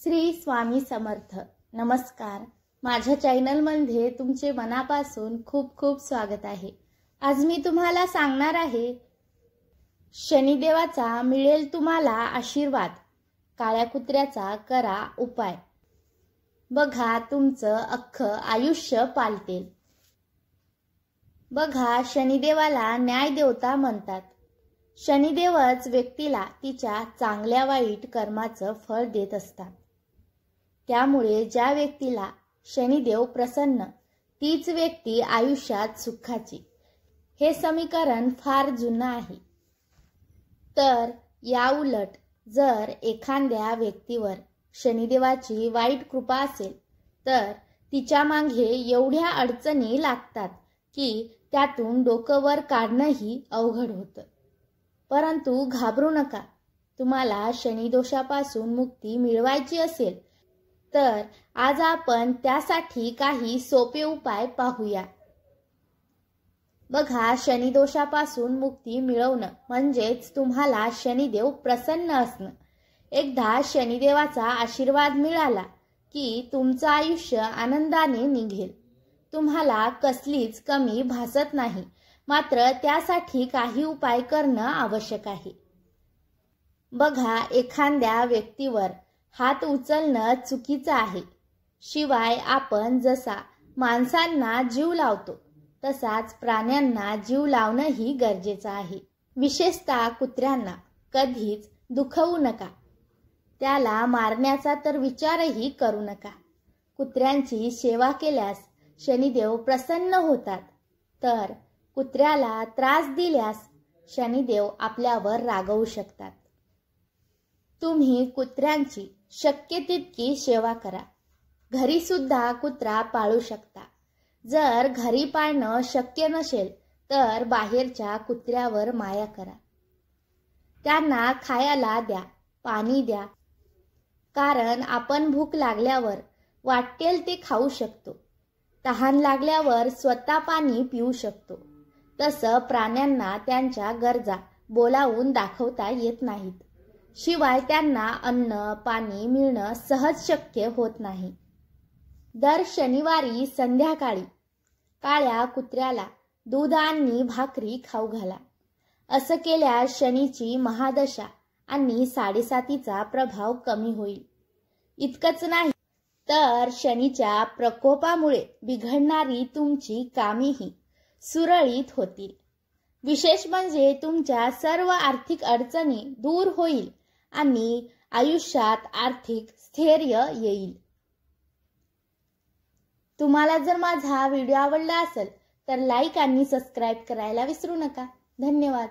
श्री स्वामी समर्थ. नमस्कार. माझ्या चॅनलमध्ये तुमचे मनापासून खूप खूप स्वागत आहे. आज मी तुम्हाला सांगणार आहे शनिदेवाचा मिळेल तुम्हाला आशीर्वाद, काळ्या कुत्र्याचा करा उपाय. बघा तुमचं अख्खं आयुष्य पालटेल. बघा शनिदेवाला न्याय देवता म्हणतात. शनिदेवच व्यक्तीला तिच्या चांगल्या वाईट कर्माचं फळ देत असतात. त्यामुळे ज्या व्यक्तीला शनिदेव प्रसन्न तीच व्यक्ती आयुष्यात सुखाची. हे समीकरण फार जुनं आहे. तर या उलट जर एखाद्या व्यक्तीवर शनिदेवाची वाईट कृपा असेल तर तिच्या मागे एवढ्या अडचणी लागतात की त्यातून डोकं वर काढणंही अवघड होतं. परंतु घाबरू नका. तुम्हाला शनिदोषापासून मुक्ती मिळवायची असेल तर आज आपण त्यासाठी काही सोपे उपाय पाहूया. बघा शनिदोषापासून मुक्ती मिळवणं म्हणजेच तुम्हाला शनिदेव प्रसन्न असणं. एकदा शनिदेवाचा आशीर्वाद मिळाला की तुमचं आयुष्य आनंदाने निघेल. तुम्हाला कसलीच कमी भासत नाही. मात्र त्यासाठी काही उपाय करणं आवश्यक आहे. बघा एखाद्या व्यक्तीवर हात उचलणं चुकीचं आहे. शिवाय आपण जसा माणसांना जीव लावतो तसाच प्राण्यांना जीव लावणंही गरजेचं आहे. विशेषतः कुत्र्यांना कधीच दुखवू नका. त्याला मारण्याचा तर विचारही करू नका. कुत्र्यांची सेवा केल्यास शनिदेव प्रसन्न होतात. तर कुत्र्याला त्रास दिल्यास शनिदेव आपल्यावर रागवू शकतात. तुम्ही कुत्र्यांची शक्य तितकी सेवा करा. घरी सुद्धा कुत्रा पाळू शकता. जर घरी पाळणं शक्य नसेल तर बाहेरच्या कुत्र्यावर माया करा. त्यांना खायला द्या, पाणी द्या. कारण आपण भूक लागल्यावर वाटेल ते खाऊ शकतो. तहान लागल्यावर स्वतः पाणी पिऊ शकतो. तसं प्राण्यांना त्यांच्या गरजा बोलावून दाखवता येत नाहीत. शिवाय त्यांना अन्न पाणी मिळणं सहज शक्य होत नाही. दर शनिवारी संध्याकाळी काळ्या कुत्र्याला दूध आणि भाकरी खाऊ घाला. असं केल्यास शनीची महादशा आणि 7.5चा प्रभाव कमी होईल. इतकंच नाही तर शनीच्या प्रकोपामुळे बिघडणारी तुमची कामेही सुरळीत होतील. विशेष म्हणजे तुमच्या सर्व आर्थिक अडचणी दूर होईल आणि आयुष्यात आर्थिक स्थैर्य येईल. तुम्हाला जर माझा व्हिडिओ आवडला असेल तर लाईक आणि सबस्क्राईब करायला विसरू नका. धन्यवाद.